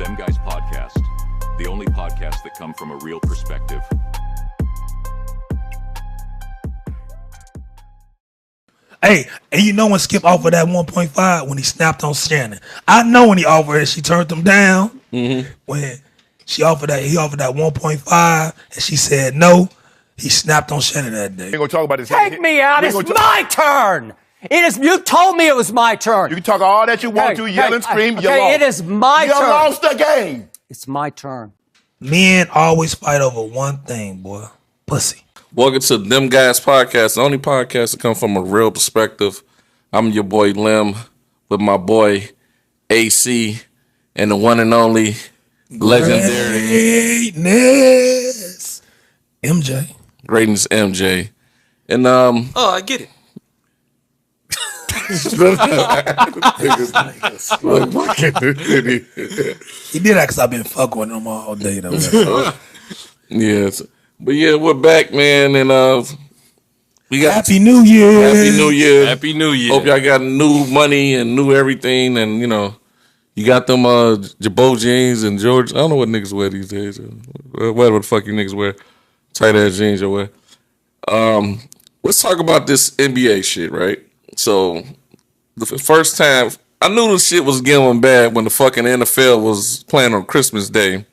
Them Guys Podcast, the only podcast that come from a real perspective. Hey, and you know when Skip offered that 1.5 when he snapped on Shannon. I know when he offered it, she turned him down. Mm-hmm. When he offered that 1.5 and she said no, he snapped on Shannon that day. We're gonna talk about this. Take me out. It's my turn. It is. You told me it was my turn. You can talk all that you want to, yell and scream. You lost. It is my turn. You lost the game. It's my turn. Men always fight over one thing, boy. Pussy. Welcome to Them Guys Podcast, the only podcast that come from a real perspective. I'm your boy Lim with my boy AC and the one and only legendary Greatness MJ. Greatness MJ. And I get it. He did that because I've been fucking with him all day, though. Yes. But yeah, we're back, man, and we got Happy New Year. Happy New Year. Happy New Year. Hope y'all got new money and new everything, and you know, you got them Jabot jeans and George. I don't know what niggas wear these days. Whatever the fuck you niggas wear, tight ass jeans you wear. Let's talk about this NBA shit, right? So the first time I knew the shit was getting bad when the fucking NFL was playing on Christmas Day,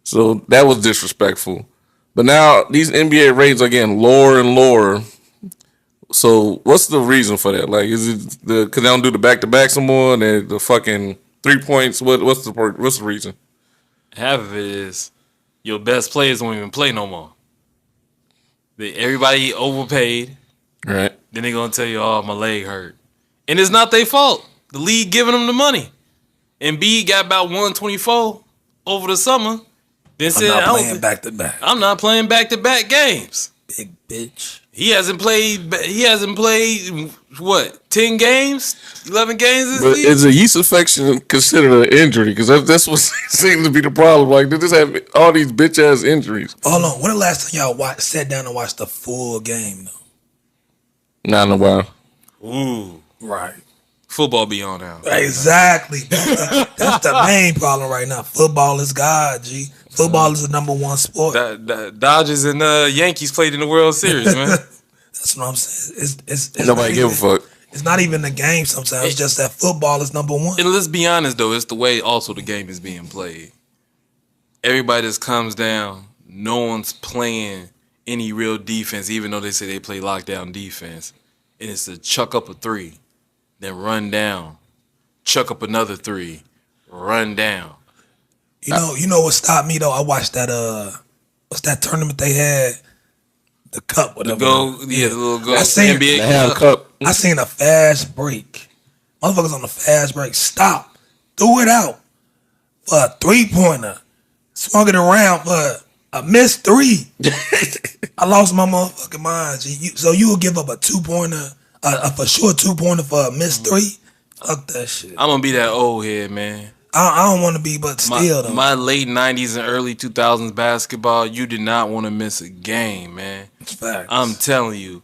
so that was disrespectful. But now these NBA ratings are getting lower and lower. So what's the reason for that? Like, is it because they don't do the back-to-backs anymore and the fucking 3 points? What's the reason? Half of it is your best players don't even play no more. Everybody overpaid. Right. Then they're going to tell you, oh, my leg hurt. And it's not their fault. The league giving them the money. Embiid got about 124 over the summer. Then I'm not playing back-to-back. I'm not playing back-to-back games. Big bitch. He hasn't played, what, 10 games? 11 games this But season? is a yeast infection considered an injury? Because that's what seems to be the problem. Like, they just have all these bitch-ass injuries. Hold on. When the last time y'all sat down and watched the full game, though? Not in a while. Ooh. Right. Football be on now. Exactly. That's the main problem right now. Football is God, G. Football is the number one sport. The Dodgers and Yankees played in the World Series, man. That's what I'm saying. It's Nobody give a fuck. It's not even the game sometimes. It's just that football is number one. And let's be honest, though. It's the way also the game is being played. Everybody just comes down. No one's playing any real defense, even though they say they play lockdown defense. And it's to chuck up a three, then run down. Chuck up another three, run down. You know what stopped me though? I watched that what's that tournament they had? The cup, whatever. The little goal. I seen NBA cup. I seen a fast break. Motherfuckers on the fast break. Stop. Threw it out for a 3-pointer. Swung it around for a missed three. I lost my motherfucking mind. So you would give up a 2-pointer, a for sure 2-pointer for a missed three? Fuck that shit. I'm going to be that old head, man. I don't want to be, but still, though. My late 90s and early 2000s basketball, you did not want to miss a game, man. It's facts. I'm telling you.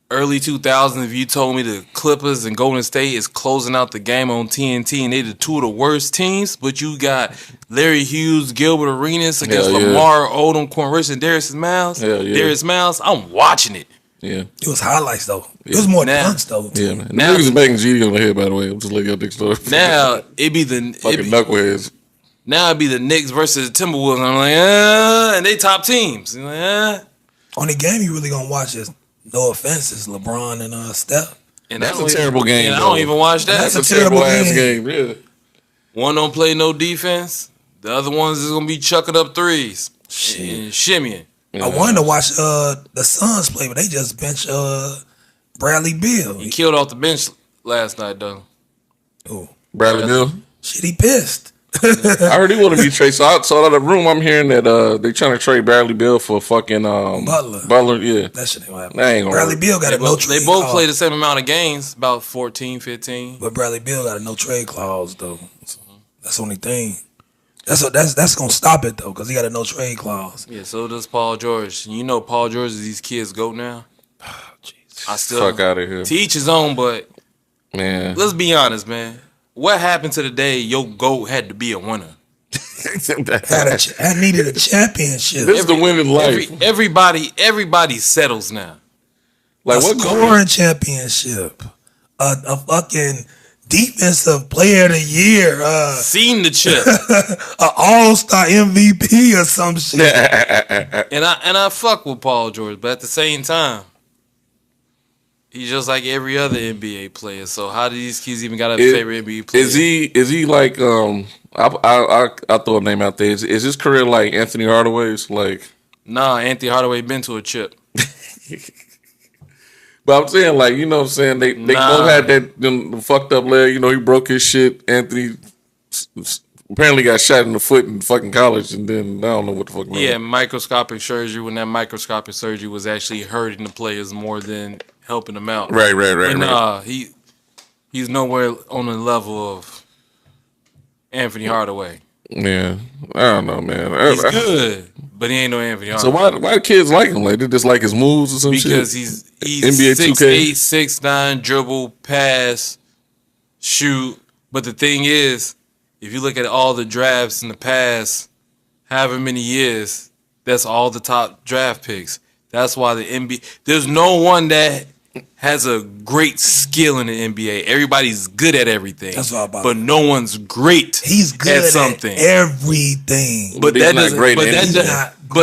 Early 2000s, if you told me the Clippers and Golden State is closing out the game on TNT and they're the two of the worst teams, but you got Larry Hughes, Gilbert Arenas against Lamar Odom, Cornrich, and Darius Miles. Darius Miles, I'm watching it. Yeah. It was highlights, though. It was more punch, though. Yeah, man. Now, niggas is making GD on the head, by the way. I'm just letting y'all think story. Now, it be the... Fucking knuckleheads. Now it be the Knicks versus Timberwolves. I'm like, and they top teams. Like, Only game you really gonna watch is, no offense, is LeBron and Steph. And that's a terrible game, I don't even watch that. That's a terrible ass game, yeah. One don't play no defense. The other ones is gonna be chucking up threes. Shit. And shimmying. I wanted to watch the Suns play, but they just benched Bradley Beal. He killed off the bench last night, though. Who? Bradley Beal? Shit, he pissed. I heard he want to be traded. So out of the room, I'm hearing that they trying to trade Bradley Beal for fucking Butler, yeah. That shit ain't gonna happen. That ain't gonna Bradley work. Beal got a no trade They both clause. play the same amount of games, about 14, 15. But Bradley Beal got a no trade clause, though. So that's the only thing. That's gonna stop it though, because he got a no trade clause. Yeah, so does Paul George. You know Paul George is these kids go now. Oh, Jesus. I still Fuck out of here. To each his own, but man, let's be honest, man. What happened to the day your GOAT had to be a winner? I needed a championship. This is the winning life. Everybody settles now. Like what scoring championship? A fucking defensive player of the year. Seen the chip. An all-star MVP or some shit. and I fuck with Paul George, but at the same time, he's just like every other NBA player. So how do these kids even got a favorite NBA player? Is he like I'll throw a name out there. Is his career like Anthony Hardaway's? Like, nah, Anthony Hardaway been to a chip. But I'm saying, like, you know what I'm saying? They both had that fucked up leg. You know, he broke his shit. Anthony apparently got shot in the foot in fucking college, and then I don't know what the fuck. Yeah, microscopic surgery, when that microscopic surgery was actually hurting the players more than helping them out. Right. And he's nowhere on the level of Anthony Hardaway. Yeah, I don't know, man. He's good, but he ain't no Anthony So Hardaway. why do kids like him? Like, they just like his moves or some shit? Because he's NBA 6'8", 6'9", dribble, pass, shoot. But the thing is, if you look at all the drafts in the past, however many years, that's all the top draft picks. That's why the NBA, there's no one that has a great skill in the NBA. Everybody's good at everything. That's what about but no one's great He's good at something. At everything. But that doesn't,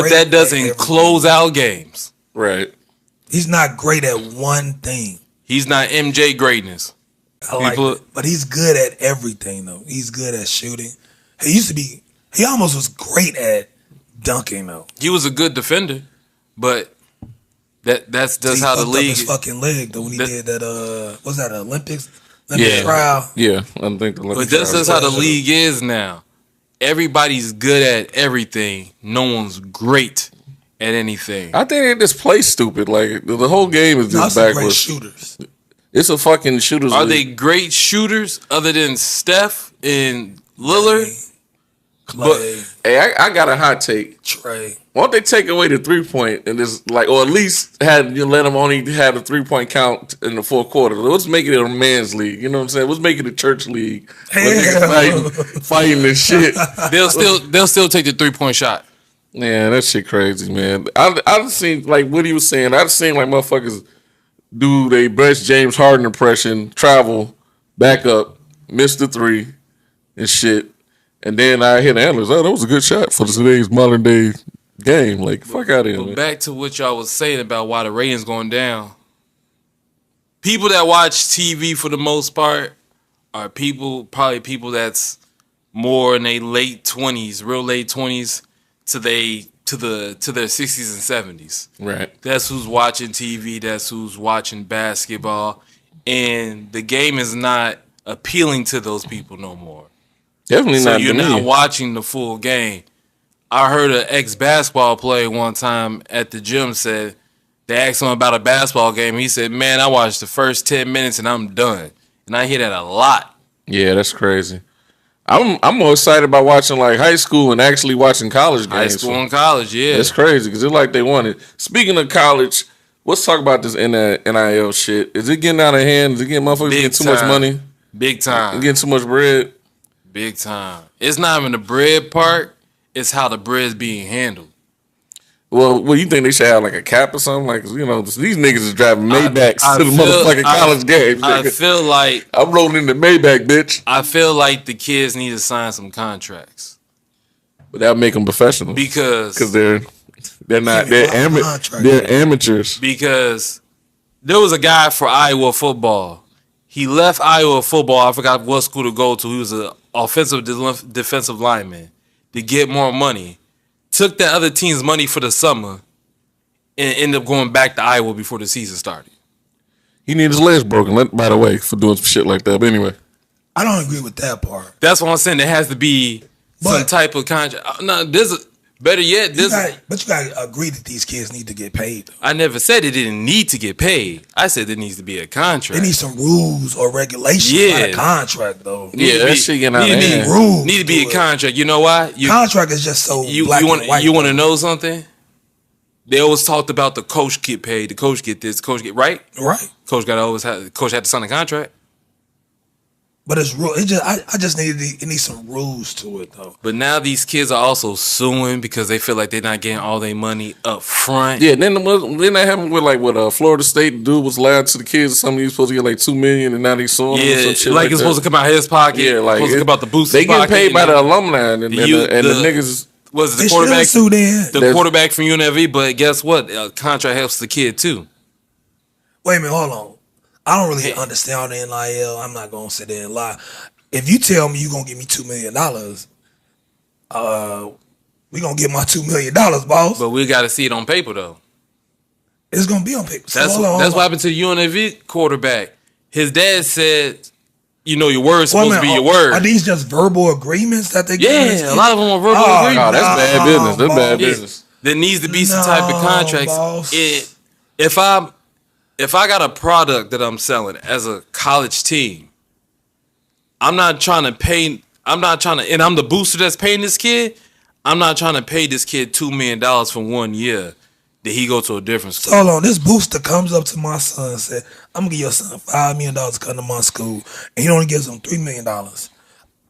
that doesn't close out games. Right. He's not great at one thing. He's not MJ greatness. I like it. But he's good at everything, though. He's good at shooting. He almost was great at dunking, though. He was a good defender, but that's how the league. Up his fucking leg, though, when he did that. What's that? Olympics trial. Yeah, I think the Olympics. But that's how the league is now. Everybody's good at everything. No one's great at anything. I think they just play stupid. Like, the whole game is just backwards. Great shooters. It's a fucking shooters. Are they great shooters other than Steph and Lillard? Clay. Hey, I got a hot take. Trey. Why don't they take away the 3-point and just like, or at least let them only have a 3-point count in the fourth quarter? Let's make it a man's league. You know what I'm saying? Let's make it a church league. Fighting this shit. They'll still take the 3-point shot. Yeah, that shit crazy, man. I've seen, like what he was saying. I've seen like motherfuckers do their best James Harden impression, travel, back up, miss the 3 and shit. And then I hear the analysts, that was a good shot for today's modern day game. Like, fuck out of here, man. Back to what y'all was saying about why the ratings going down. People that watch TV for the most part are probably people that's more in their late 20s, real late 20s to their 60s and 70s. Right. That's who's watching TV. That's who's watching basketball. And the game is not appealing to those people no more. Definitely so not. You're not watching the full game. I heard an ex-basketball player one time at the gym said, they asked him about a basketball game. He said, man, I watched the first 10 minutes and I'm done. And I hear that a lot. Yeah, that's crazy. I'm more excited about watching like high school and actually watching college games. High school and college, yeah. It's crazy because it's like they want it. Speaking of college, let's talk about this NIL shit. Is it getting out of hand? Is it getting motherfuckers getting too much money? Big time. Getting too much bread? Big time. It's not even the bread part. It's how the bread's being handled. Well, you think they should have like a cap or something? Like, you know, these niggas is driving Maybachs to the motherfucking college games. I feel like I'm rolling in the Maybach, bitch. I feel like the kids need to sign some contracts. But that'll make them professional because they're amateurs. Because there was a guy for Iowa football. He left Iowa football. I forgot what school to go to. He was an offensive defensive lineman to get more money. Took that other team's money for the summer and ended up going back to Iowa before the season started. He needed his legs broken, by the way, for doing some shit like that. But anyway. I don't agree with that part. That's what I'm saying. There has to be some type of contract. No, better yet, but you gotta agree that these kids need to get paid, though. I never said they didn't need to get paid. I said there needs to be a contract. They need some rules or regulations. Not a contract, though. Yeah, that shit getting out of hand. Rules. Need to be a contract. You know why? Contract is just so black and white. You want to know something? They always talked about the coach get paid, the coach get this, the coach get right. Right. Coach had to sign a contract. But it's rule. I just it needs some rules to it though. But now these kids are also suing because they feel like they're not getting all their money up front. Yeah, then that happened with Florida State. Dude was lied to the kids or something. He was supposed to get like $2 million, and now they suing him. Yeah, Some shit like it's supposed to come out of his pocket. Yeah, like supposed to come out the booster's They get pocket. paid by the alumni and the niggas. Was They the should quarterback? sue then. The quarterback from UNLV, but guess what? Contract helps the kid too. Wait a minute, hold on. I don't really understand all the NIL. I'm not gonna sit there and lie. If you tell me you're gonna give me $2 million, we gonna get my $2 million, boss. But we got to see it on paper though. It's gonna be on paper. So That's hold on. what happened to the UNLV quarterback. His dad said, your word's supposed to be your word. Are these just verbal agreements that they? Yeah, a lot of them are verbal agreements. No, that's bad business. That's bad Yeah. business. There needs to be some type of contracts. boss. If I got a product that I'm selling as a college team, and I'm the booster that's paying this kid, I'm not trying to pay this kid $2 million for 1 year that he go to a different school. Hold on, this booster comes up to my son and said, I'm gonna give your son $5 million to come to my school, and he only gives him $3 million.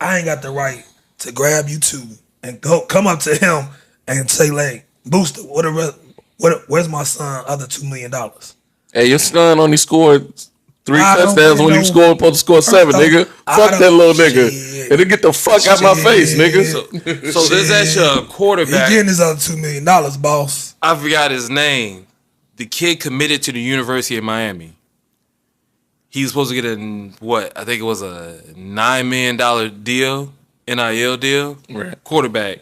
I ain't got the right to grab you two and come up to him and say, like, booster, where's my son other $2 million? Hey, your son only scored 3 I don't touchdowns when know. you supposed to score 7, nigga. Fuck that little nigga. Shit. And then get the fuck out my face, nigga. So there's actually a He quarterback. getting his other $2 million, boss. I forgot his name. The kid committed to the University of Miami. He was supposed to get I think it was a $9 million deal, NIL deal. Right. Quarterback.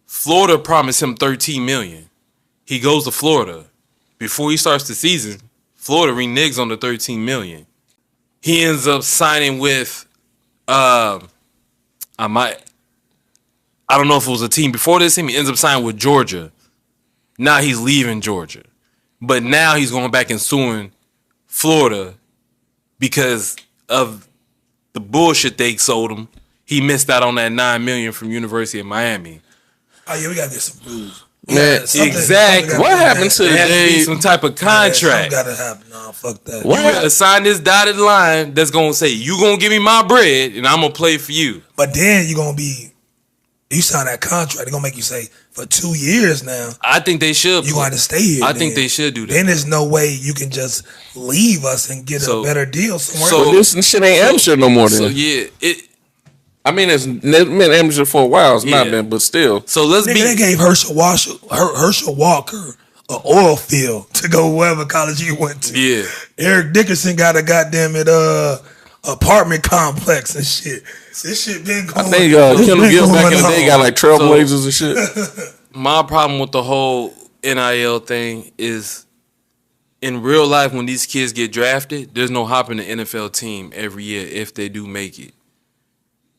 Florida promised him $13 million. He goes to Florida. Before he starts the season, Florida reneges on the $13 million. He ends up signing with I don't know if it was a team before this team. He ends up signing with Georgia. Now he's leaving Georgia. But now he's going back and suing Florida because of the bullshit they sold him. He missed out on that $9 million from University of Miami. Oh yeah, we gotta get some rules. Man, exactly. What happened to the There has to be day? some type of Something contract. gotta happen. No, fuck that. What? You gotta sign this dotted line that's gonna say you gonna give me my bread and I'm gonna play for you. But then you sign that contract, they're gonna make you say for 2 years now, I think they should. you gonna stay here. I think they should do that. Then there's no way you can just leave us and get So- a better deal somewhere so- else. This shit ain't amateur no more. So Then yeah, I mean, it's been amateur for a while. It's not Yeah. been, but still. so let's Nigga, they be gave Herschel Walker an oil field to go wherever college he went to. yeah. Eric Dickerson got a goddamn apartment complex and shit. This shit been going. I think it's Kendall been Gill back in the going day on. got like Trailblazers and shit. My problem with the whole NIL thing is in real life when these kids get drafted, there's no hopping the NFL team every year if they do make it.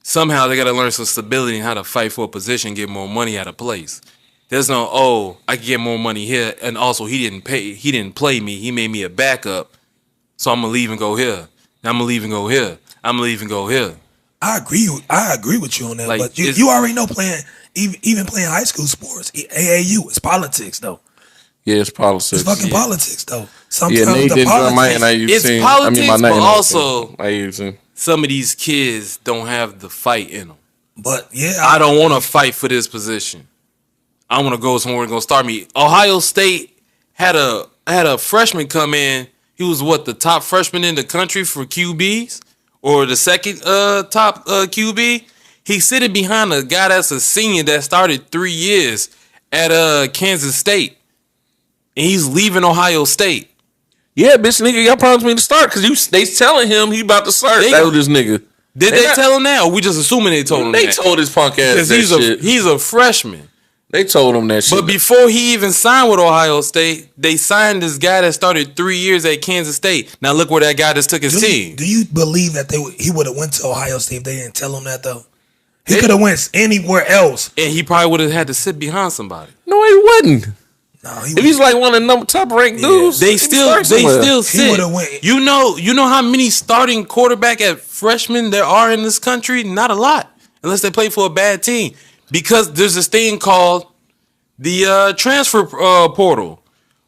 Somehow they gotta learn some stability and how to fight for a position, get more money out of place. There's no, I can get more money here, and also he didn't play me, he made me a backup, so I'm gonna leave and go here. I'm gonna leave and go here. I'm gonna leave and go here. I agree with you on that. Like, but you already know even playing high school sports, AAU, it's politics though. Yeah, it's politics. It's fucking politics though. Sometimes Yeah, Nate the didn't join my politics. NIU It's team. politics, my but NIU also- team. NIU team. Some of these kids don't have the fight in them. But yeah, I don't want to fight for this position. I want to go somewhere and go start me. Ohio State had a freshman come in. He was the top freshman in the country for QBs, or the second top QB. He's sitting behind a guy that's a senior that started 3 years at Kansas State, and he's leaving Ohio State. Yeah, bitch, nigga, y'all promised me to start because they telling him he about to start. That was this nigga. Did they tell him that, or we just assuming they told him They that? told his punk ass that shit. He's a freshman. They told him that shit. But before he even signed with Ohio State, they signed this guy that started 3 years at Kansas State. Now look where that guy just took his team. Do you believe that he would have went to Ohio State if they didn't tell him that though? He could have went anywhere else. And he probably would have had to sit behind somebody. No, he wouldn't. No, If he's like one of the top ranked dudes, They he'd still start somewhere. sit. would've went. You know how many starting quarterback at freshmen there are in this country? Not a lot, unless they play for a bad team. Because there's this thing called the transfer portal.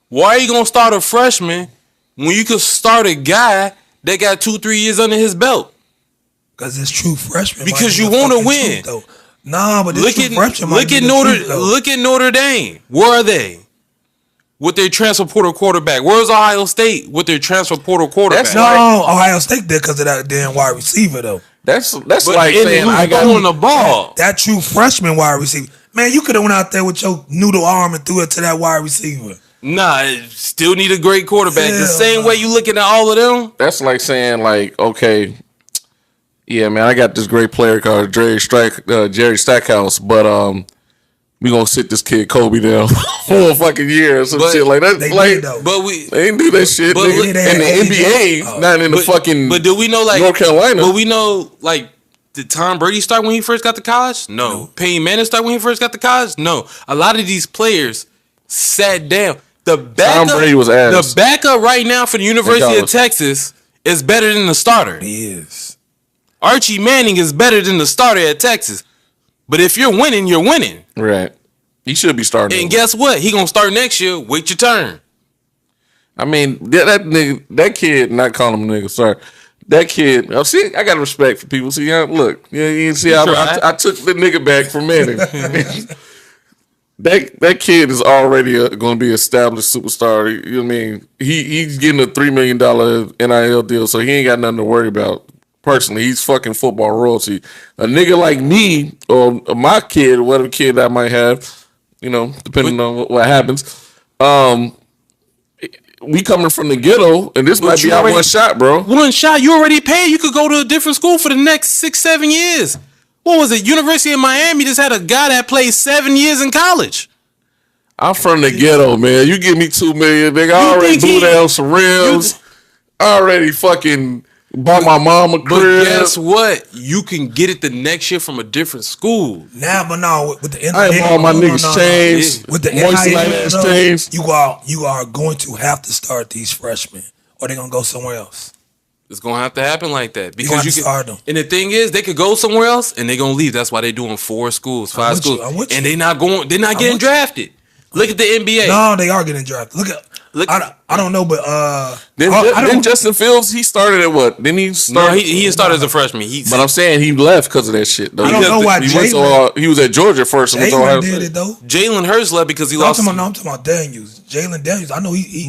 Why are you gonna start a freshman when you could start a guy that got 2-3 years under his belt? Because it's true freshmen. Because you want to win. Nah, but look at Notre Dame. Where are they? With their transfer portal quarterback. Where's Ohio State with their transfer portal quarterback? Ohio State there because of that damn wide receiver though. That's like saying I got on the ball. That true freshman wide receiver. Man, you could have went out there with your noodle arm and threw it to that wide receiver. Nah, still need a great quarterback. The same way you looking at all of them. That's like saying like, okay, yeah, man, I got this great player called Jerry Stackhouse, but we gonna sit this kid Kobe down for a fucking year or some shit like that. They ain't do that shit. But in the NBA, not in the fucking. But do we know like North Carolina? But we know like did Tom Brady start when he first got to college? No. Peyton Manning start when he first got to college? No. A lot of these players sat down. Tom Brady was ass. The backup right now for the University of Texas is better than the starter. He is. Archie Manning is better than the starter at Texas. But if you're winning, you're winning. Right. He should be starting. And guess what? He gonna start next year. Wait your turn. I mean, that kid, not calling him a nigga, sorry. That kid, see, I got respect for people. See, look, you see, I took the nigga back from Manning. That kid is already going to be established superstar. You know what I mean? He's getting a $3 million NIL deal, so he ain't got nothing to worry about. Personally, he's fucking football royalty. A nigga like me or my kid, or whatever kid I might have, you know, depending on what happens. We coming from the ghetto, and this might be our one shot, bro. One shot, you already paid. You could go to a different school for the next 6-7 years. What was it? University of Miami just had a guy that played 7 years in college. I'm from the ghetto, man. You give me $2 million, nigga. I already blew down some rims. I already fucking bought my mom a crib. But guess what? You can get it the next year from a different school. But no, with the NIL, I ain't bought my niggas chains. With the NIL, chains. You are going to have to start these freshmen, or they're gonna go somewhere else. It's gonna have to happen like that because you can start them. And the thing is, they could go somewhere else and they're gonna leave. That's why they're doing 4 schools, 5 schools, and they're not getting drafted. Look at the NBA. No, they are getting drafted. I don't know, but then Justin Fields, he started at what? Didn't he start? No, he started as a freshman. But I'm saying he left because of that shit. Though. I don't know why he was at Georgia first. Jalen did it though. Jalen Hurts left because he lost. I'm talking about Daniels. Jalen Daniels. I know he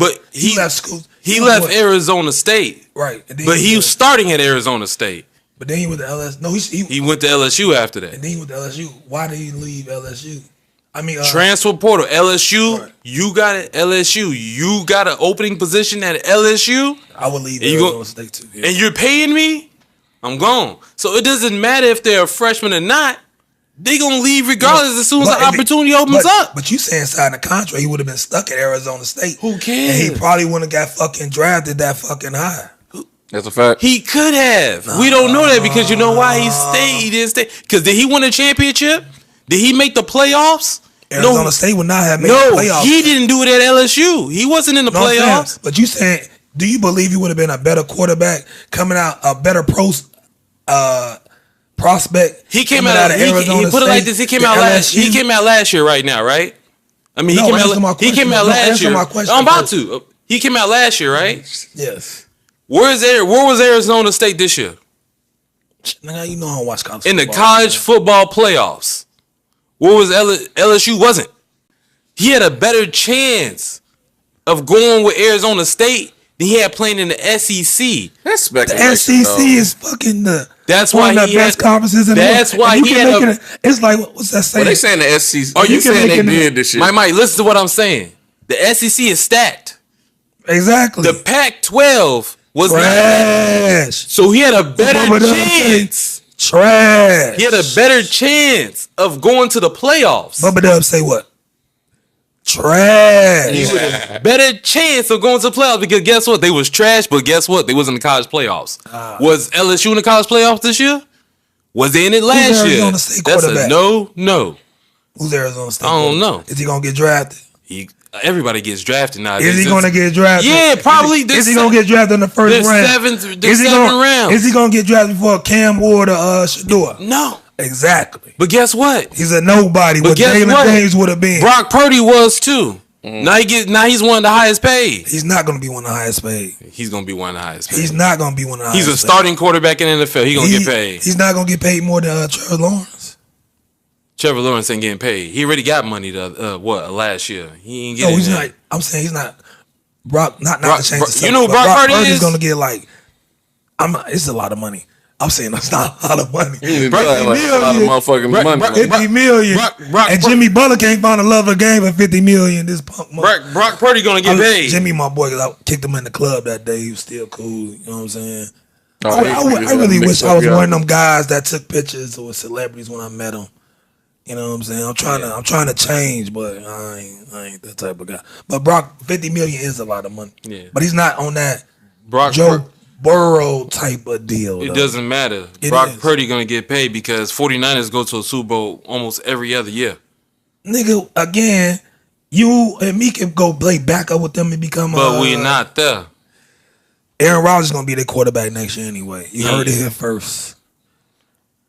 left school. He left Arizona State. Right. But he was starting at Arizona State. But then he went to LSU. No, he went to LSU after that. And then he went to LSU. Why did he leave LSU? I mean, transfer portal. LSU, right. You got it. LSU, you got an opening position at LSU. I would leave Arizona State too. Yeah. And you're paying me? I'm gone. So it doesn't matter if they're a freshman or not. They gonna leave regardless as soon as the opportunity opens up. But you saying signing a contract, he would have been stuck at Arizona State. Who cares? And he probably wouldn't have got fucking drafted that fucking high. That's a fact. He could have. We don't know that because you know why he stayed. He didn't stay. Because did he win a championship? Did he make the playoffs? Arizona State would not have made the playoffs. He didn't do it at LSU. He wasn't in the playoffs. But you saying, do you believe he would have been a better quarterback coming out, a better prospect? He came out of Arizona. He put it like this. He came out last. He came out last year, right now, right? I mean, he came out last year. I'm about to. He came out last year, right? Yes. Where was Arizona State this year? Nigga, you know I don't watch college in the college football playoffs. What was LSU wasn't? He had a better chance of going with Arizona State than he had playing in the SEC. That's speculation. The SEC is fucking the one of the best conferences in the world. That's why he had it's like, what's that saying? Well, they saying the SEC. Are you saying they did this shit? Mike, listen to what I'm saying. The SEC is stacked. Exactly. The Pac-12 was trash. So he had a better chance. Trash. He had a better chance of going to the playoffs. Bubba Dub say what? Trash. He would have better chance of going to the playoffs because guess what? They was trash, but guess what? They was in the college playoffs. Was LSU in the college playoffs this year? Was they in it last year? Arizona State quarterback? No. Who's Arizona State? I don't know. Is he gonna get drafted? Everybody gets drafted nowadays. Is he gonna get drafted? Yeah, probably. Is he gonna get drafted in the first round? Seven rounds. Is he gonna get drafted before Cam Ward or Shador? No. Exactly. But guess what? He's a nobody. But what Jalen James would have been. Brock Purdy was too. Now he's one of the highest paid. He's not going to be one of the highest paid. He's going to be one of the highest paid. He's not going to be one of the highest He's a starting quarterback in the NFL. He's going to get paid. He's not going to get paid more than Trevor Lawrence. Trevor Lawrence ain't getting paid. He already got money last year. He ain't getting No, he's not. I'm saying he's not. Brock, not to change the subject. You know who Brock Purdy is? He's going to get like, it's a lot of money. I'm saying that's not a lot of money. A lot of motherfucking money. 50 million. And Jimmy Butler can't find a love of the game for 50 million. This punk Brock Purdy gonna get paid. Jimmy, my boy, cause I kicked him in the club that day. He was still cool. You know what I'm saying? I really wish I was one of them guys that took pictures with celebrities when I met them. You know what I'm saying? I'm trying to change, but I ain't that type of guy. But Brock, 50 million is a lot of money. Yeah. But he's not on that Joe Burrow type of deal. It doesn't matter. Brock Purdy gonna get paid because 49ers go to a Super Bowl almost every other year. Nigga, again, you and me can go play backup with them and become. But we not there. Aaron Rodgers gonna be their quarterback next year anyway. You heard it here first.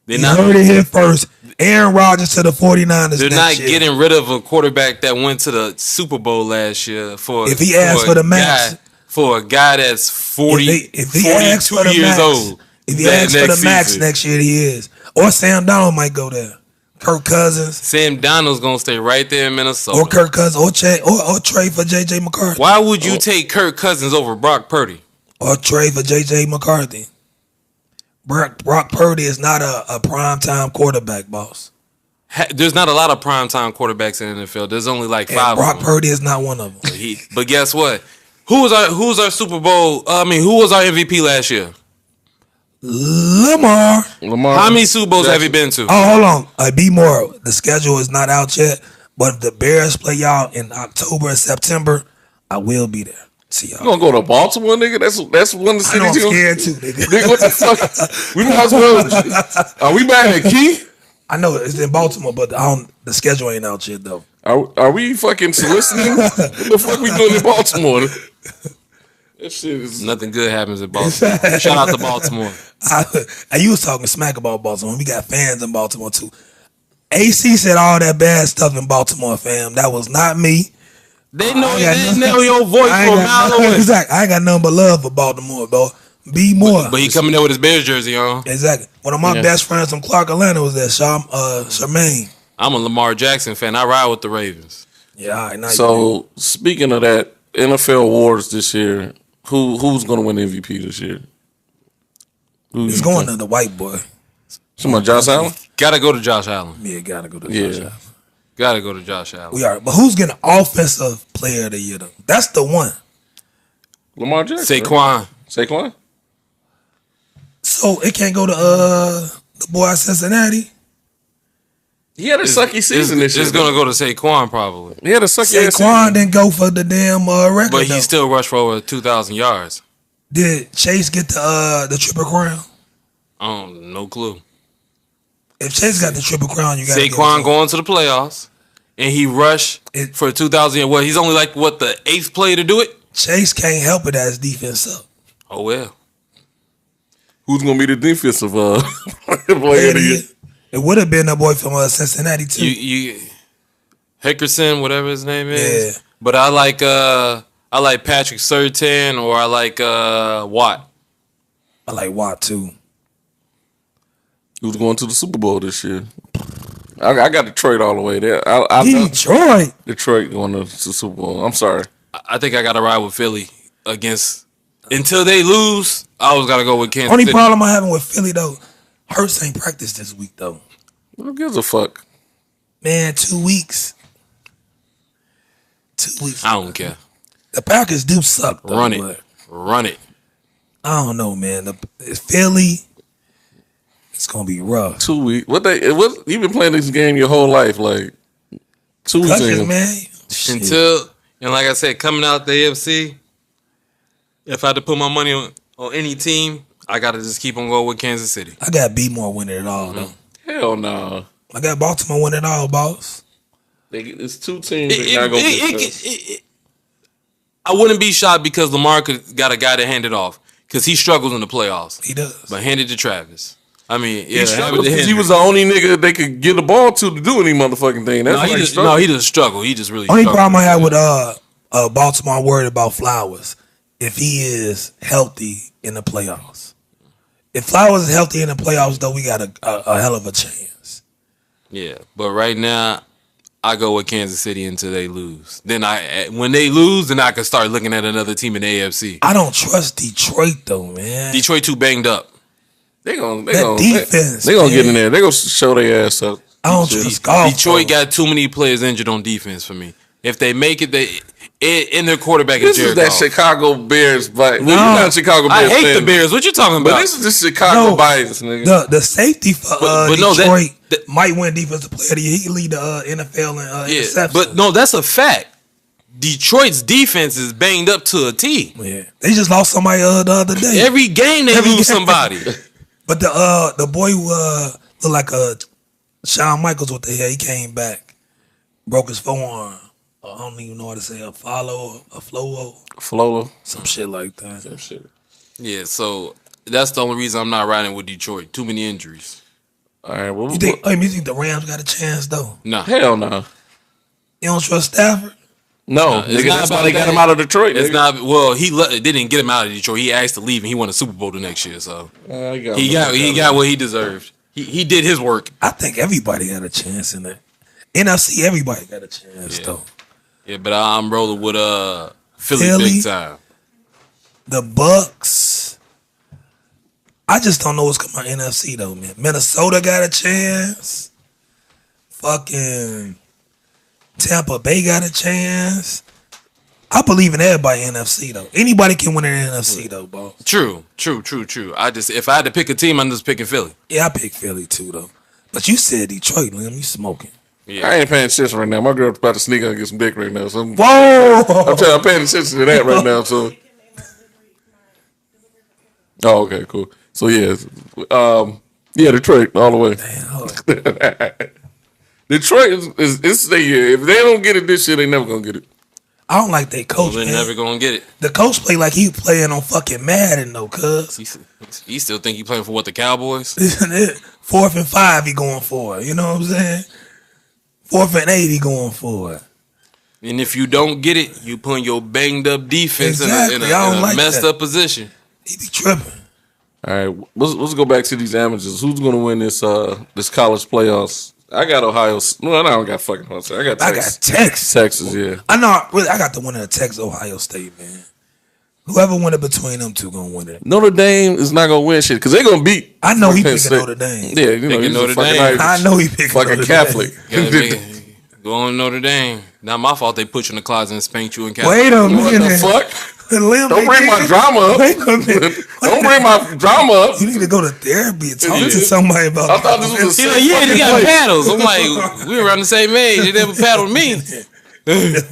Heard it here first. Aaron Rodgers to the 49ers. They're not getting rid of a quarterback that went to the Super Bowl last year for if he asked for the max. For a guy that's 42 years old. If he asks for the max next year, he is. Or Sam Donald might go there. Kirk Cousins. Sam Donald's going to stay right there in Minnesota. Or Kirk Cousins. Or trade for J.J. McCarthy. Why would you take Kirk Cousins over Brock Purdy? Or trade for J.J. McCarthy. Brock Purdy is not a primetime quarterback, boss. There's not a lot of primetime quarterbacks in the NFL. There's only like 5 Brock of them. Purdy is not one of them. But guess what? Who was our Super Bowl? Who was our MVP last year? Lamar. How many Super Bowls have you been to? Oh, hold on. Be more. The schedule is not out yet, but if the Bears play y'all in October and September, I will be there. See y'all. You gonna go to Baltimore, nigga? That's one of the cities. I'm scared too, nigga. Nigga, what the fuck? We might as well. Are we back at Key? I know it's in Baltimore, but the schedule ain't out yet though. Are we fucking soliciting? What the fuck we doing in Baltimore? That shit is nothing good happens in Baltimore. Shout out to Baltimore. And you was talking smack about Baltimore. We got fans in Baltimore too. AC said all that bad stuff in Baltimore, fam. That was not me. They know your voice from a mile away. Exactly. I ain't got nothing but love for Baltimore, bro. Be more. But he coming there with his Bears jersey on. Exactly. One of my best friends from Clark, Atlanta was there, Charmaine. I'm a Lamar Jackson fan. I ride with the Ravens. Yeah, all right. So speaking of that, NFL awards this year, who's gonna win MVP this year? It's going to the white boy. Somebody, Josh Allen? Gotta go to Josh Allen. Yeah, gotta go to Josh Allen. Gotta go to Josh Allen. We are. But who's getting offensive player of the year though? That's the one. Lamar Jackson. Saquon? So it can't go to the boy at Cincinnati? He had a sucky season this year. It's going to go to Saquon probably. He had a sucky Saquon didn't go for the damn record. But he still rushed for over 2,000 yards. Did Chase get the Triple Crown? No clue. If Chase got the Triple Crown, you got Saquon going to the playoffs, and he rushed for 2,000 yards. Well, he's only like, the 8th player to do it? Chase can't help it as defense up. Oh, well. Who's going to be the defensive player of the year? It would have been a boy from Cincinnati too. Hickerson, whatever his name is. Yeah. But I like Patrick Surtain, or I like Watt. I like Watt too. Who's going to the Super Bowl this year? I got Detroit all the way there. Detroit. Detroit going to the Super Bowl. I'm sorry. I think I got to ride with Philly until they lose. I always got to go with Kansas Only City. problem I having with Philly though, Hurts ain't practiced this week though. Who gives a fuck? Man, 2 weeks. 2 weeks. I don't care. The Packers do suck though. Run it. I don't know, man. Philly, it's gonna be rough. 2 weeks. You've been playing this game your whole life, like 2 weeks in. Man. And like I said, coming out the AFC, if I had to put my money on any team, I gotta just keep on going with Kansas City. I got B-more winning it all though. Hell no. I got Baltimore winning it all, boss. It's 2 teams that not gonna get I wouldn't be shocked because Lamar got a guy to hand it off because he struggles in the playoffs. He does. But hand it to Travis. I mean, yeah, he was the only nigga they could get the ball to do any motherfucking thing. That's he just struggle. He just really. Only problem I have with Baltimore, I'm worried about Flowers if he is healthy in the playoffs. If Flowers is healthy in the playoffs, though, we got a hell of a chance. Yeah, but right now, I go with Kansas City until they lose. Then when they lose, then I can start looking at another team in the AFC. I don't trust Detroit though, man. Detroit too banged up. They gonna defense. They gonna get in there. They gonna show their ass up. I don't trust golf. Detroit got too many players injured on defense for me. If they make it, in their quarterback is Jared This is Goff. that Chicago Bears bias. Well, you're not Chicago Bears. I hate the Bears. What you talking about? But this is the Chicago bias, nigga. The safety for Detroit might win defensive player of the year. He lead the NFL in interceptions. But no, that's a fact. Detroit's defense is banged up to a T. Yeah, they just lost somebody the other day. Every game they lose somebody. But the boy who looked like Shawn Michaels, what the hell? He came back, broke his forearm. I don't even know how to say a Flolo, some shit like that. Some shit. Yeah, so that's the only reason I'm not riding with Detroit. Too many injuries. All right, well, you think the Rams got a chance though? No, hell no. You don't trust Stafford? No, nigga, that's why they got him out of Detroit. It's not. Well, they didn't get him out of Detroit. He asked to leave, and he won a Super Bowl the next year. So he got what he deserved. He did his work. I think everybody got a chance in that. NFC, everybody got a chance though. Yeah, but I'm rolling with Philly big time. The Bucks. I just don't know what's coming out NFC though, man. Minnesota got a chance. Fucking Tampa Bay got a chance. I believe in everybody in NFC though. Anybody can win in NFC though, boss. True. If I had to pick a team, I'm just picking Philly. Yeah, I pick Philly too though. But you said Detroit, Liam. You smoking. Yeah. I ain't paying attention right now. My girl's about to sneak out and get some dick right now. So I'm paying attention to that right now. So, okay, cool. So yeah, Detroit all the way. Detroit is their year. If they don't get it this year, they never gonna get it. I don't like that coach. They're never gonna get it. The coach play like he playing on fucking Madden though, cuz. He still think he playing for what, the Cowboys? 4th and 5 he going for it. You know what I'm saying? 4th and 8 he going for it. And if you don't get it, you putting your banged up defense in a messed up position. He be tripping. All right, let's go back to these amateurs. Who's gonna win this college playoffs? I got Ohio. No, I don't got fucking Ohio State. I got Texas. Texas, yeah. I know. Really, I got the winner of Texas, Ohio State, man. Whoever win it between them two gonna win it. Notre Dame is not gonna win shit because they gonna beat. I know he picking Notre Dame. Yeah, you know he's Notre a fucking Dame. Irish, I know he picking fucking Notre Catholic. Go on Notre Dame. Not my fault. They put you in the closet and spanked you in Catholic. Wait a minute. What the fuck? Don't bring my drama up. Don't bring my drama up. You need to go to therapy and talk to somebody about. I thought this was a they got paddles. I'm like, we around the same age. They never paddled me. That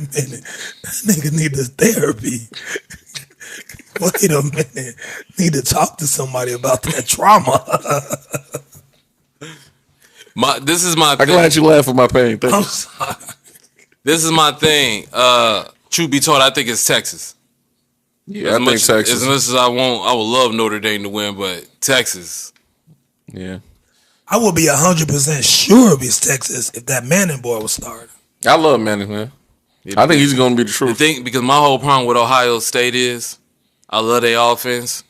nigga need the therapy. Wait a minute. Need to talk to somebody about that trauma. This is my I'm thing. glad you laugh at my pain. Thank I'm you. sorry. This is my thing. Truth be told, I think it's Texas. Yeah, I think Texas. As much as I would love Notre Dame to win, but Texas. Yeah. I would be 100% sure it's Texas if that Manning boy was starting. I love Manning, man. I think he's gonna be the truth. Because my whole problem with Ohio State is I love their offense,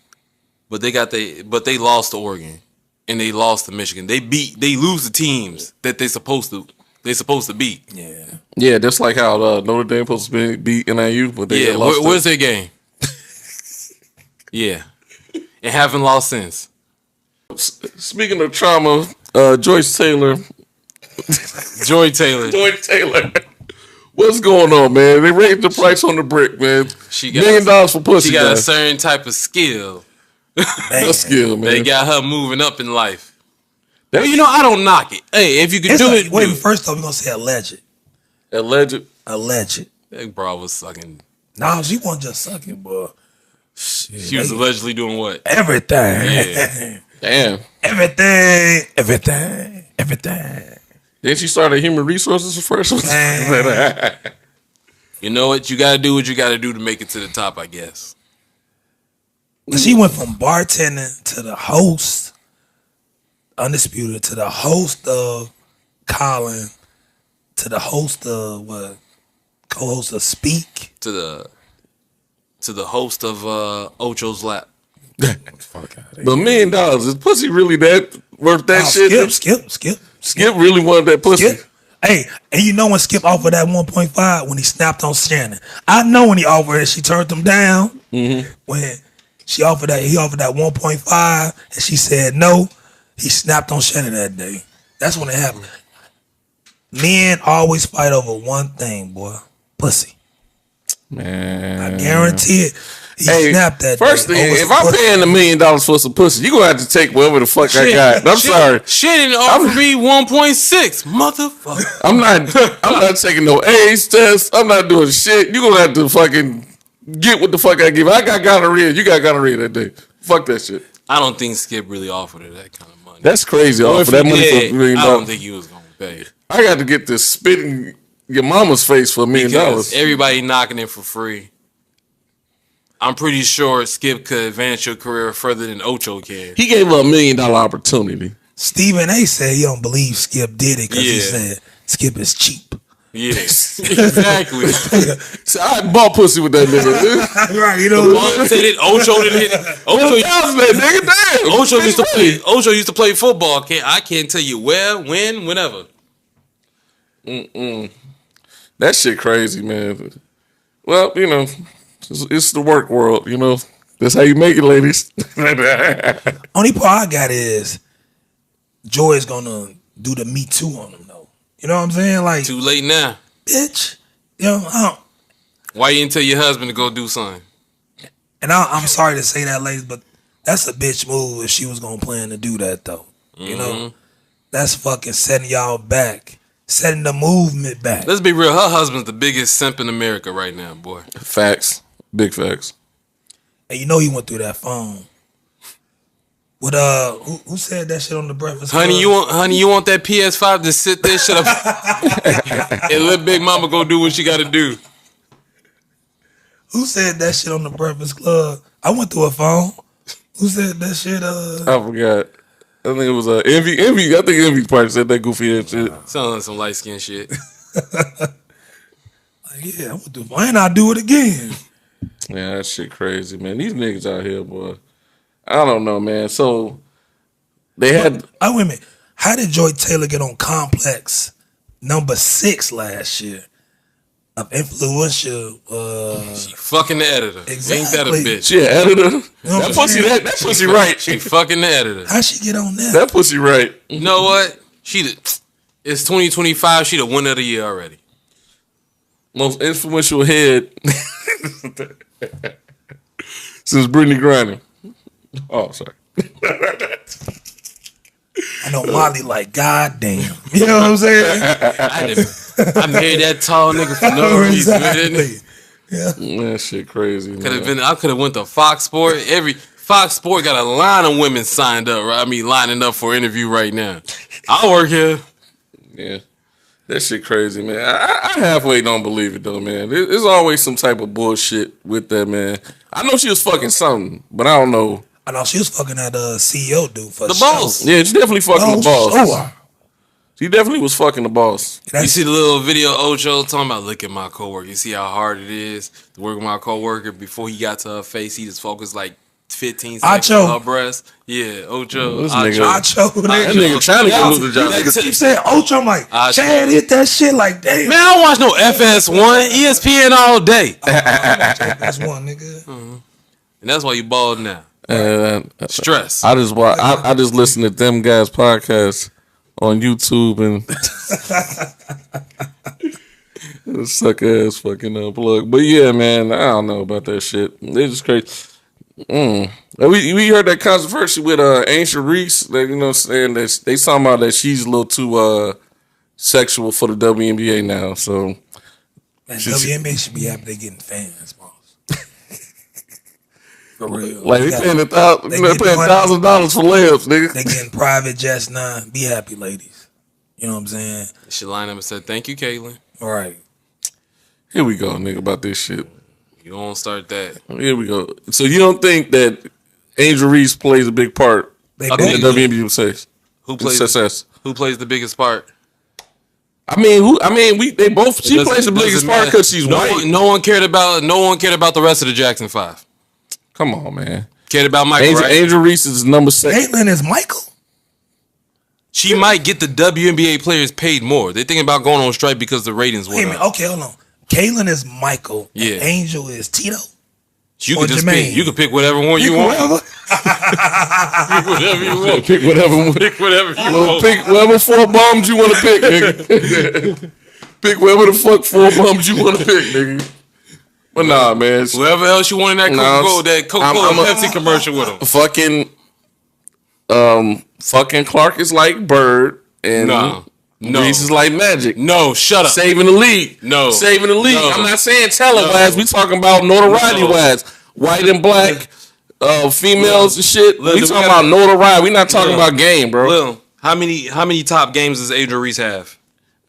but they lost to Oregon and they lost to Michigan. They lose the teams that they supposed to beat. Yeah. Yeah, just like how Notre Dame supposed to beat NIU, but they lost. Where's their game? Yeah, and haven't lost since. Speaking of trauma, Joyce Taylor. Joy Taylor. What's going on, man? They raised the price on the brick, man. $1 million for pussy. She got a certain type of skill. A skill, man. They got her moving up in life. Well, I don't knock it. Hey, if you can do it. Wait, first off, we're going to say alleged. Alleged? Alleged. That bro was sucking. Nah, she wasn't just sucking, bro. Shit, she was allegedly doing what? Everything. Yeah. Damn. Everything. Then she started human resources first. You know what? You got to do what you got to do to make it to the top, I guess. She went from bartending to the host. Undisputed, to the host of Colin, to the host of co-host of Speak. To the host of Ocho's Lap. Fuck out of here. But $1 million, is pussy really that worth that shit? Skip. Really wanted that pussy. Skip. Hey, and you know when Skip offered that 1.5 when he snapped on Shannon. I know when he offered it, she turned him down. Mm-hmm. When he offered that 1.5 and she said no, he snapped on Shannon that day. That's when it happened. Men always fight over one thing, boy. Pussy. Man. I guarantee it. He snapped that first day. thing, if I'm paying $1 million for some pussy, you gonna have to take whatever the fuck I got. I'm sorry. Shannon offered me 1.6, motherfucker. I'm not taking no AIDS test. I'm not doing shit. You gonna have to fucking get what the fuck I give. I got gonorrhea. You got gonorrhea that day. Fuck that shit. I don't think Skip really offered her that kind of money. That's crazy. For that money for $1 million. I don't think he was gonna pay. I got to get this spit in your mama's face for $1 million. Because everybody knocking it for free. I'm pretty sure Skip could advance your career further than Ocho can. He gave her $1 million opportunity. Stephen A. said he don't believe Skip did it because he said Skip is cheap. Yeah, exactly. So I bought pussy with that nigga. Right, you know what? Ocho didn't hit. Ocho used to play football. I can't tell you where, when, whenever. That shit crazy, man. Well, you know, it's the work world, you know. That's how you make it, ladies. Only part I got is Joy's gonna do the Me Too on him, though. You know what I'm saying? Like, too late now, bitch. You know, why you didn't tell your husband to go do something? And I'm sorry to say that, ladies, but that's a bitch move if she was gonna plan to do that, though. You know, that's fucking setting y'all back, setting the movement back. Let's be real. Her husband's the biggest simp in America right now, boy. Facts, big facts. And you know he went through that phone. With who said that shit on the Breakfast Club? Honey, you want that PS5 to sit there, shut up, and let Big Mama go do what she got to do. Who said that shit on the Breakfast Club? I went through a phone. Who said that shit? I forgot. I think it was Envy. I think Envy part said that goofy ass shit. Sounds like some light skin shit. Like, yeah, I went through a phone. And I do it again. Yeah, that shit crazy, man. These niggas out here, boy. I don't know, man. So they had. Wait a minute. How did Joy Taylor get on Complex #6 last year? Of influential. She fucking the editor. Exactly. Ain't that a bitch? She an editor. You know That pussy right. She fucking the editor. How she get on that? That pussy right. You know what? It's 2025. She the winner of the year already. Most influential head since Brittany Griner. Oh, sorry. I know Molly like, goddamn. You know what I'm saying? I married that tall nigga for no reason. Exactly. Yeah. That shit crazy. I could have went to Fox Sport. Every Fox Sport got a line of women signed up. Right? I mean, lining up for an interview right now. I'll work here. Yeah. That shit crazy, man. I halfway don't believe it, though, man. There's always some type of bullshit with that, man. I know she was fucking something, but I don't know. I know she was fucking that CEO dude for the boss. Yeah, she definitely fucking the boss. Sure. She definitely was fucking the boss. You see the little video of Ocho talking about, look at my coworker. You see how hard it is to work with my coworker. Before he got to her face, he just focused like 15 seconds on her breast. Yeah, Ocho. This Ocho. That nigga trying to get lose the job. Niggas keep saying Ocho. I'm like, Chad hit that shit like, damn. Man, I don't watch no FS1, ESPN all day. FS1, nigga. Mm-hmm. And that's why you bald now. Stress. I just listen to them guys' podcasts on YouTube and suck ass fucking plug. But yeah, man, I don't know about that shit. They just crazy. We heard that controversy with Angel Reese. That, you know, saying that they talking about that she's a little too sexual for the WNBA now. So, man, WNBA should be happy they getting fans, boss. For real. Like they paying $1,000 for layups, nigga. They getting private jets now. Be happy, ladies. You know what I'm saying? They should line up and say, thank you, Caitlin. All right. Here we go, nigga, about this shit. You don't start that. Here we go. So you don't think that Angel Reese plays a big part in the WNBA sex? Who plays success? Who plays the biggest part? They both. She plays the biggest part because she's white. No one cared about the rest of the Jackson 5. Come on, man. Cared about Michael, right? Angel Reese is number 6. Caitlyn is Michael. She might get the WNBA players paid more. They thinking about going on strike because the ratings went up. Okay, hold on. Caitlyn is Michael. Yeah. And Angel is Tito. You or can just Jermaine. pick. You can pick whatever one you want. Pick whatever you want. Pick whatever you want. Pick whatever 4 bums you want to pick, nigga. Pick whatever the fuck 4 bums you want to pick, nigga. But nah, man. Whoever else you want in that Coca-Cola Pepsi commercial with them. Fucking Clark is like Bird and Reese is like Magic. No, shut up. Saving the league. No. Saving the league. No. I'm not saying talent-wise. We talking about notoriety-wise. White and black females and shit. We talking about notoriety. We not talking about game, bro. Lil, how many top games does Angel Reese have?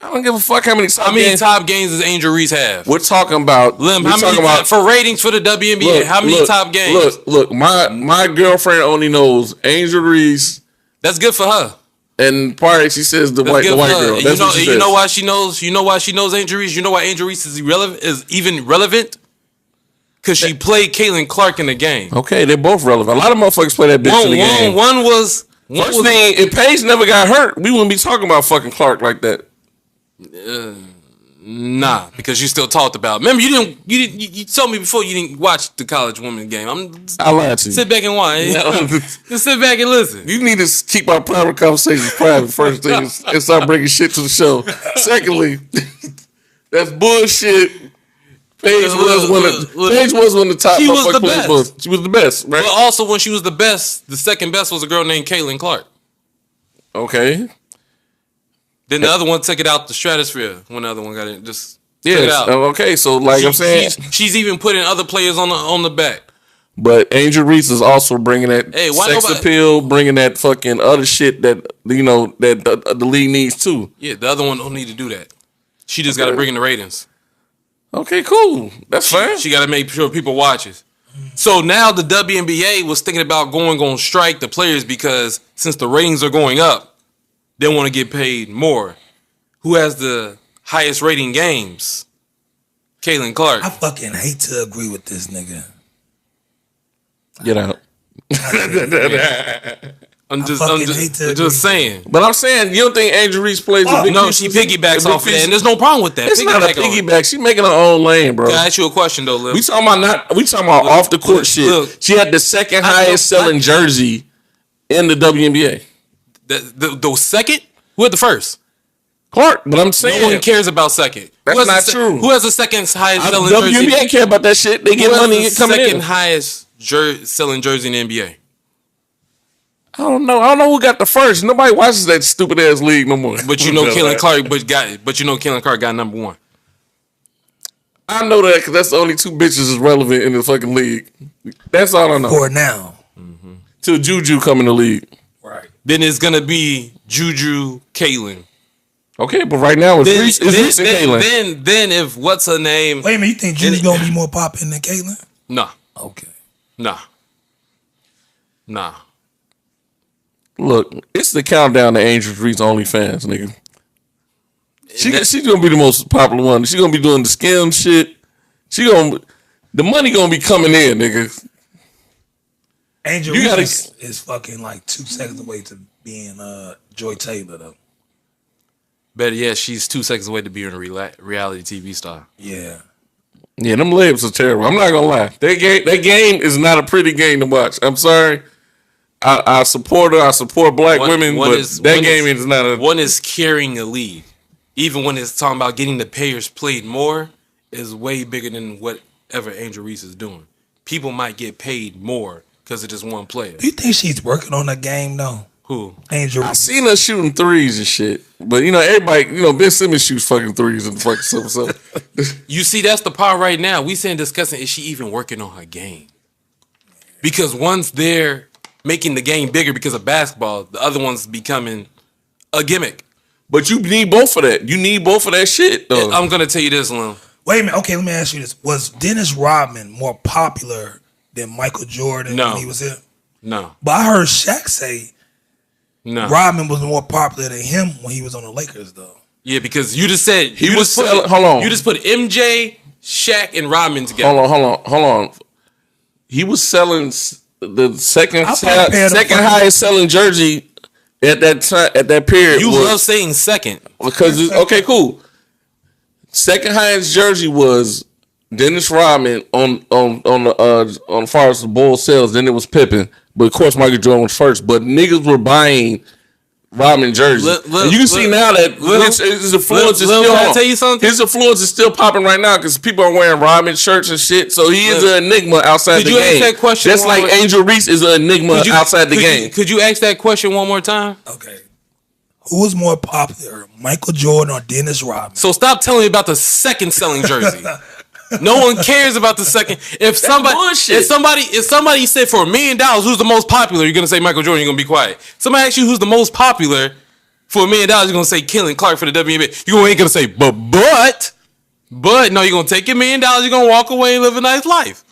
I don't give a fuck how many top games does Angel Reese have? We're talking about. For ratings for the WNBA? Look, how many top games? Look. My girlfriend only knows Angel Reese. That's good for her. And part she says the white girl. That's what she says. You know why she knows? You know why she knows Angel Reese? You know why Angel Reese is even relevant? Because she played Caitlin Clark in the game. Okay, they're both relevant. A lot of motherfuckers play that bitch in the game. First thing, if Paige never got hurt, we wouldn't be talking about fucking Clark like that. Nah, because you still talked about. Remember, you told me before you didn't watch the college women's game. I lied to you. Sit back and watch. Just sit back and listen. You need to keep our private conversations private. First thing, and start bringing shit to the show. Secondly, that's bullshit. Paige was one of the top. She was the best. She was the best, right? But also, when she was the best, the second best was a girl named Caitlin Clark. Okay. Then the other one took it out the stratosphere. When the other one got it, just took it out. Okay, so I'm saying, she's even putting other players on the back. But Angel Reese is also bringing that sex appeal, bringing that fucking other shit that that the league needs too. Yeah, the other one don't need to do that. She just got to bring in the ratings. Okay, cool. That's fine. She got to make sure people watch it. So now the WNBA was thinking about going on strike the players because since the ratings are going up, they want to get paid more. Who has the highest rating games? Caitlin Clark. I fucking hate to agree with this nigga. Get out. I'm just saying. But I'm saying, you don't think Angel Reese plays a big No, she piggybacks off of that, and there's no problem with that. It's not a piggyback. She making her own lane, bro. Can I ask you a question though, Liv? We talking about off the court shit. Look, she had the second highest selling jersey in the WNBA. The second? Who had the first? Clark, but I'm saying no one cares about second. That's not true. Who has the second highest selling jersey? WNBA care about that shit. They get money coming in. Second highest selling jersey in the NBA. I don't know who got the first. Nobody watches that stupid ass league no more. But you know Caitlin Clark, Caitlin Clark got number 1. I know that because that's the only 2 bitches is relevant in the fucking league. That's all I know. For now. Mm-hmm. Till Juju come in the league. Right. Then it's gonna be Juju, Caitlin. Okay, but right now it's Reese and Caitlin. Then if what's her name? Wait a minute, you think Juju's gonna be more popping than Caitlin? Nah. Okay. Nah. Look, it's the countdown to Angel Reese OnlyFans, nigga. She's gonna be the most popular one. She's gonna be doing the skim shit. The money gonna be coming in, nigga. Angel Reese is fucking like 2 seconds away to being Joy Taylor though. Better yet, she's 2 seconds away to being a reality TV star. Yeah. Yeah, them labels are terrible. I'm not gonna lie. That game is not a pretty game to watch. I'm sorry. I support her. I support black women, but that game is not a... One is carrying a league. Even when it's talking about getting the players played more, is way bigger than whatever Angel Reese is doing. People might get paid more because of just one player. Do you think she's working on a game though? Who? Angel Reese. I seen her shooting threes and shit. But, everybody, Ben Simmons shoots fucking threes and fucking stuff. You see, that's the part right now. We discussing, is she even working on her game? Because once they're making the game bigger because of basketball, the other one's becoming a gimmick. But you need both of that. You need both of that shit, though. I'm going to tell you this, Lil. Wait a minute. Okay, let me ask you this. Was Dennis Rodman more popular than Michael Jordan when he was here? No. But I heard Shaq say No. Rodman was more popular than him when he was on the Lakers, though. Yeah, because you just said He was selling. Hold on. You just put MJ, Shaq, and Rodman together. Hold on. He was selling the second I'll compare the fucking- highest selling jersey at that time, at that period. You was, love saying second. because okay, cool. Second highest jersey was Dennis Rodman on far as the Bulls sales. Then it was Pippen, but of course Michael Jordan was first. But niggas were buying Rodman jerseys. And you can see now that his influence is still. Can I tell you something? His influence is still popping right now because people are wearing Rodman shirts and shit. So he is an enigma outside the Could you game. ask that question Just one like more- Angel Reese is an enigma outside the game. Could you ask that question one more time? Okay. Who was more popular, Michael Jordan or Dennis Rodman? So stop telling me about the second selling jersey. No one cares about the second. If somebody said for $1 million, who's the most popular? You're gonna say Michael Jordan. You're gonna be quiet. Somebody asks you who's the most popular for $1 million. You're gonna say Killing Clark for the WNBA. You ain't gonna say but. No, you're gonna take your $1 million. You're gonna walk away and live a nice life.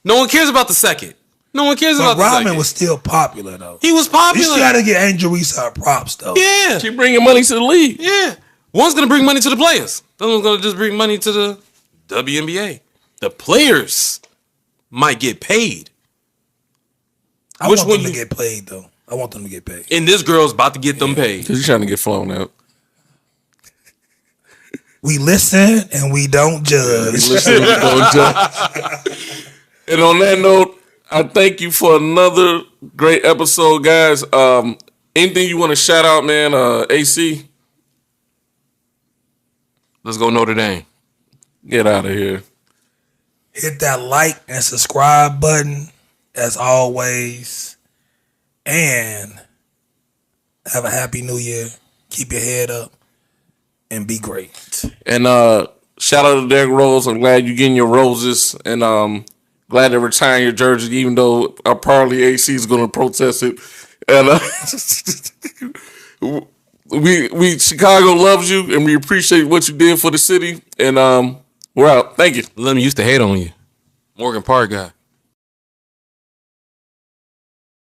No one cares about the second. No one cares about the Rodman second. was still popular, though. He was You popular. still got to get Angel Reese our props, though. Yeah. She bringing money to the league. Yeah. One's going to bring money to the players. The other one's going to just bring money to the WNBA. The players might get paid. I Which want one them you- to get paid, though. I want them to get paid. And this girl's about to get them paid. Because he's trying to get flown out. We listen and we don't judge. Listen, don't judge. And on that note, I thank you for another great episode, guys. Anything you want to shout out, man? AC? Let's go Notre Dame. Get out of here. Hit that like and subscribe button, as always. And have a happy new year. Keep your head up and be great. And shout out to Derrick Rose. I'm glad you're getting your roses. And glad they're retiring your jersey, even though apparently AC is going to protest it. And we Chicago loves you, and we appreciate what you did for the city. And we're out. Thank you. Let me used to hate on you. Morgan Park guy.